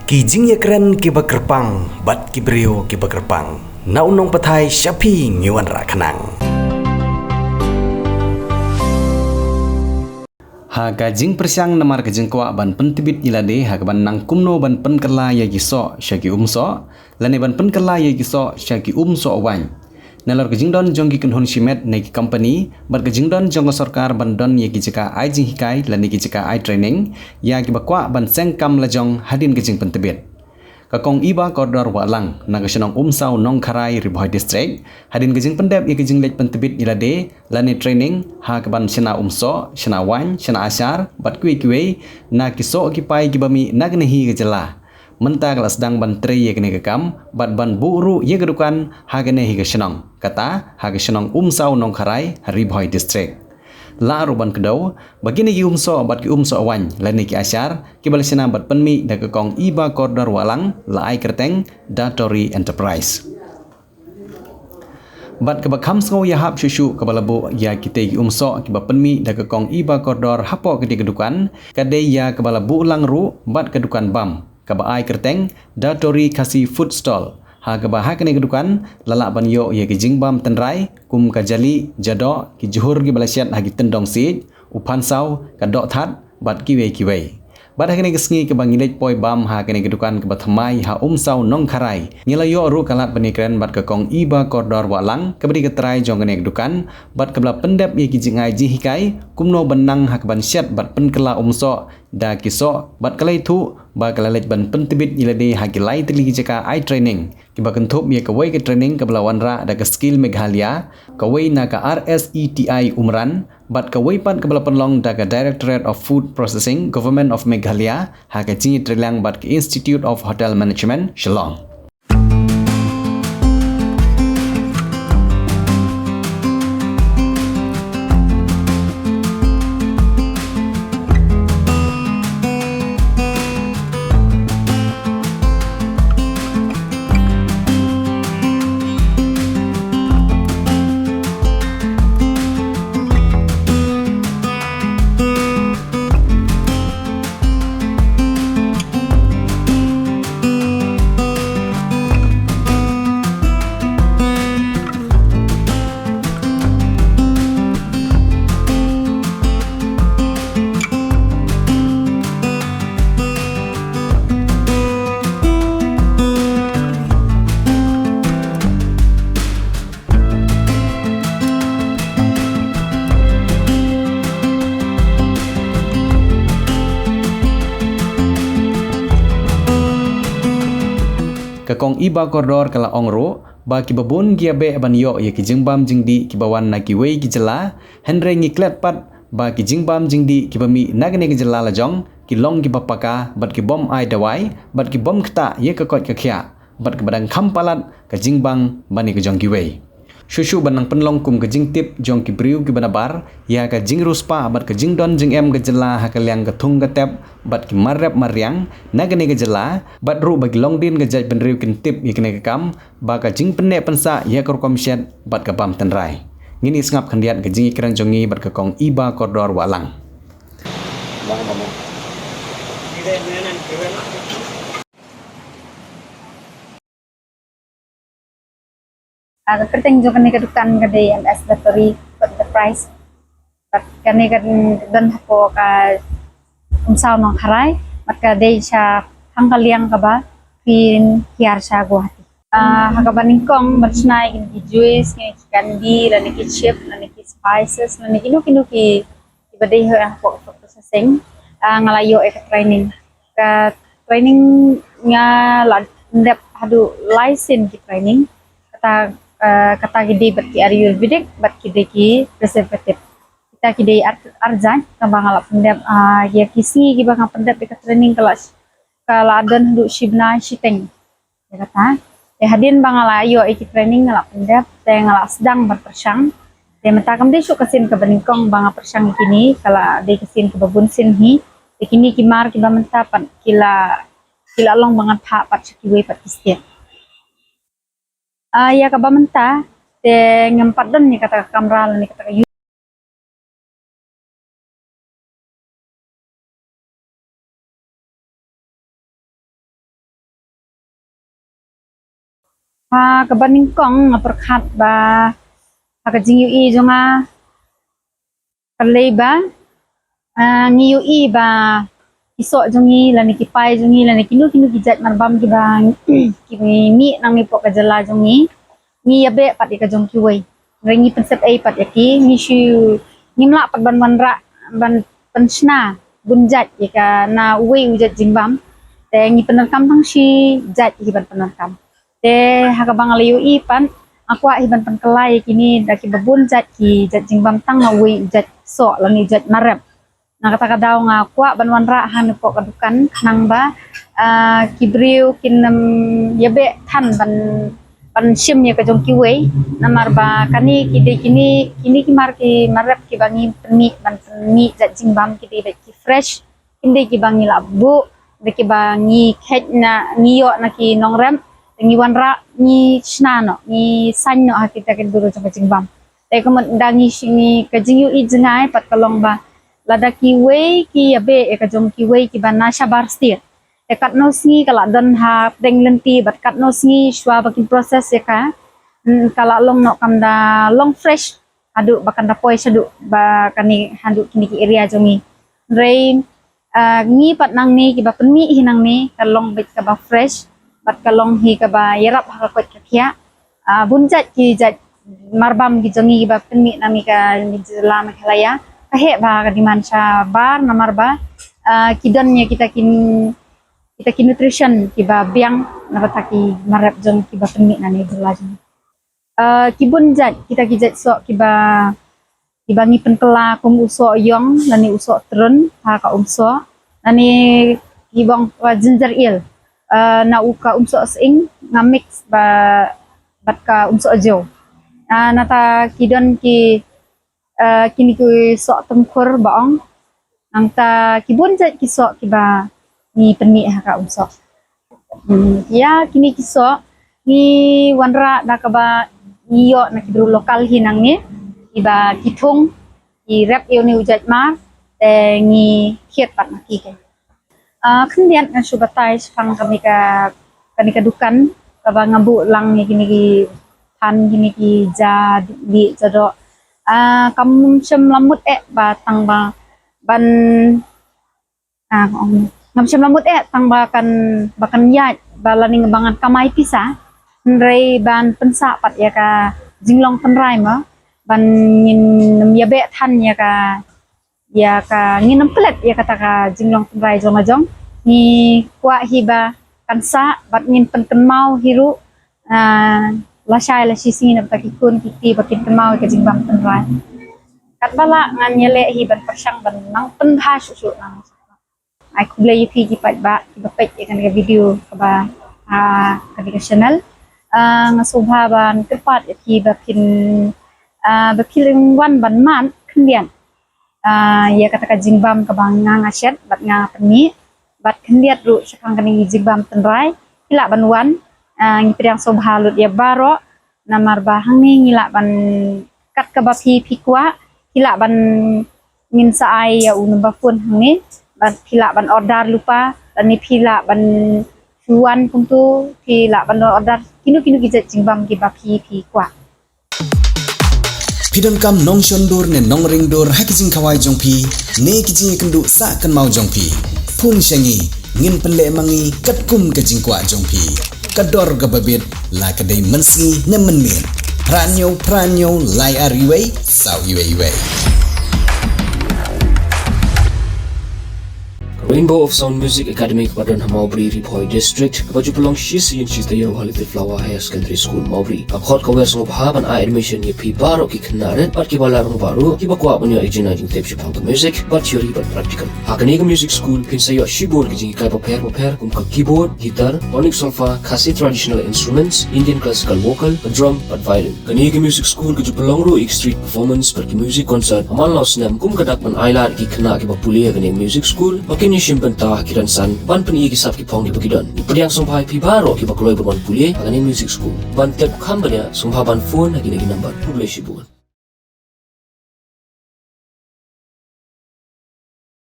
Kijing ya keren kiba kerpang, bat kibrio kiba kerpang. Naunong patai syapi ngiwan rakanang. Ha gajing persiang namar gajing kwa ban pentibit ilade ha ban nang kumno ban pen kerla ya giso syaki umso lane ban pen kerla ya giso syaki umso awan. Nalar gajing don jonggi kunhun shimet neki company bat gajing don jong sarkar ban don ya gijika ai jing hikai lane gijika ai training ya gibakwa ban sengkam lajong hadin gajing pentibit. Kakong iba koridor walang nagasyonong umsaw nong karai riboy district hadin gajing pendep ya gajing lej pentibit ilade lane training ha kaban syana umso syana wan syana asyar bat kuwi na kiso kipai gibami nagnehi gejela menta kelas sedang ban tre ye kene kekam bat ban buru ye gedukan ha kene hi gasyonong kata ha gasyonong umsaw nong karai riboy district la ruban kedau bagini ki umso bat ki umso awan lani ki asyar ki balasina bat penmi da kekong iba koridor walang la ai kerteng datori enterprise bat ke bakam sngo ya hap shushu ke balabu ya kita ki umso ki ba penmi da kekong iba koridor hapo ke kedukan kade ya ke balabu ulang ru bat kedukan bam ke ba ai kerteng datori kasi food stall ha ke bah kene kedukan lalak ban yo ye ki jingbam tenrai kum ka jali jado ki juhur ki balasiat hagi tendong sit upan saw ka dok that bat kiwe bat kene kesngi ke bangilej poi bam ha kene kedukan ke bathamai ha saw nong kharai ngila yo ru kalat benikren bat ke kong iba koridor walang ke beri ketrai jong kene kedukan bat ke bela pendep ye ki jingai ji hikai kumno benang ha ke ban syat bat penkela umso da kiso bat kalai thu ba kalalej ban pentibit ilade ha ki lai tili jeka ai training kiba kentup ye kawai ke training ke belawan ra da ke skill Meghalaya kawai na ka RSETI Umran bat kawai pat ke bela penlong da ke Directorate of Food Processing Government of Meghalaya ha ke jingi trilang bat ke Institute of Hotel Management Shillong. Kakong iba koridor kala ongro ba ki babun gia be ban yo ye ki jingbam jingdi ki bawan na ki wei ki jela henre ngi klet pat ba ki jingbam jingdi ki bami nagne ki jela la jong ki long ki bapaka bat ki bom ai dawai bat ki bom kta ye ka kot ka khya bat ki badang kham palat ka jingbang bani ki jong ki wei shushu banang penlong kum ke jing tip jong ki briu ki banabar ya ka jing ruspa bat ke jing don jing em ke jela ha ka liang ke thung ke tep bat ki marep mariang nagane ke jela bat ru bagi long din ke jaj benriu kin tip ye kene ke kam ba ka jing penne pensa ya ka kom syet bat ka bam tenrai ngini sngap khandiat ke jing ikran jongi bat ke kong iba koridor walang bang bang Kerteng jo kene kedukan kade MS Datori Enterprise pat kene kan don hapo ka umsaw nong harai mat kade sya hangkaliang kaba pin hiar sya Guwahati hakabaning kong barsnai kin ki juice kin ki kandi lan ki chip lan ki spices lan ki kinu ki bade hapo processing ngalayo ek training nga la ndep hadu license ki training kata gede bat ki Ayurvedic bat kide ki preservative kita kide arjan kambang ala pendep ya kisi ki bang pendep ka training kelas kala adon du shibna shiteng ya kata hadin bang ala ayo iki training ala pendep te ngala sedang berpersang te mentakam de su kasin ke beningkong bang persang kini kala de kasin ke babun sin hi kini ki mar ki ba mentapan kila long bangan pha pat kiwe pat kistia ya kabamenta te ngempat don ni kata kamera ni kata kebaning kong perkat ba jing yu jonga kalei ba ngi yu ba isok jongi lani kipai jongi lani kinu gijat marbam ki bang kimi mi nang mi pok kajala jongi ngi yabe pat ka jong kiwei rengi pensep pat yaki ngi shu ngimla pat ban wanra ban pensna bunjat ka na wei ujat jingbam te ngi penerkam tang shi jat hiban penerkam te hakabang liu pan aqua hiban penkelai kini daki babun jat ki jat jingbam tang na wei ujat so lani jat marep na kata kadaw nga kwa banwan ra han po kadukan nang ba kibriu kinam yabe than ban sim ya ka jong kiwei namar ba kani kini kimar ki marap ki bangi peni ban peni jat jingbam ki de ki fresh kinde ki bangi labu de ki bangi khet na ngiyo na ki nongrem ngi wanra ni snano ni sanno hakita ke duro jong jingbam te ko dangi sini ka jingyu I jengai pat kalong ba lada kiwei ki yabe ka jong kiwei ki ban nasha barstir e kat no sngi kala dan ha deng lenti bat kat no sngi shwa bakin proses ya ka kala long no kamda long fresh adu bakan da poi sadu ba kani handu kini ki area jongi rain ngi pat nang ni ki ba penmi hinang ni kalong bit ka ba fresh bat kalong hi ka ba yarap ha kot kya bunjat ki jat marbam ki jongi ba penmi nang ni ka ni jela makhlaya kahe ba kadiman sa bar namar ba kidannya kita kin nutrition kiba biang nabataki marap jong kiba penmi nani berlaju kibun jat kita kijat so kiba ngi penkela kum uso yong nani uso trun ha ka umso nani kibong ginger ale na uka umso sing nga mix ba bat ka umso jo nata kidan ki kini ku sok tengkur baong angta kibun jat kisok kiba ni peni haka umsok ya kini kisok ni wanra da kaba niyo na kidru lokal hinang ni kiba kitung ki rap yo ni ujat ma te ngi khiet pat maki ke kemudian na subatai sang kami ka dukan kaba ngabu lang ni kini ki tan kini ki ja di jado kam sem lamut batang ba ban ngam sem lamut tang bakan ya balaning bangan kamai pisa nrei ban pensa pat ya ka jinglong penrai ma ban ngin yabe than ya ka ngin plet ya kata ka jinglong penrai jong ni kwa hiba kansa bat ngin pen mau hiru lasai la sisi na takikun kiti bakin kemau ke jingbam penrai kat bala ngan nyele hi ban persang ban nang penha susu nang ai kuble yuki ki pat ba ki bapet ikan ke video ba ka channel ngasobha ban tepat ki bakin wan ban man kendian ya kata ka jingbam ka bang ngashet bat nga peni bat kendiat ru sakang kani jingbam penrai kila ban wan ngi pedang sobha lut ya baro namar bahang ni ngila ban kat ka ba pikwa kila ban ngin saai ya unba pun hang ni ban kila ban order lupa dan ni pila ban suan puntu kila ban order kinu gijat jingbam ki ba pikwa Pidon kam nong shondur ne nong ringdur hakijing kawai jongpi ne kijing kendu sa kan mau jongpi pun shangi ngin pele mangi katkum ke jingkwa jongpi kador gababit la kadai mensi ne menmir pranyo lai ariwei sau iwei Rainbow of Sound Music Academy Kepadon Maubri Ripoy District Kepaju pelong shisi yang shis tayo Halite Flower Higher Secondary School Maubri Akhot kawir song pahaban a admission ye pi baro ki knaret pat ki balarong baru ki bakwa punyo ejina jing tep shipang music pat theory pat practical Hakaniga Music School pin sayo shibor ki jing kai paper kum ka keyboard guitar onyx solfa khasi traditional instruments Indian classical vocal drum pat violin Kaniga Music School kaju pelong ro street performance pat ki music concert amal laos nam kum kadak man ailar ki khna ki bapulia Kaniga Music School pakin simpan tah kiran san ban peni kisap ki pong di bagidon ipediang sompai pi baro ki bakloi berban pulie agani music school ban tep kambanya sompa ban phone agini number publish buat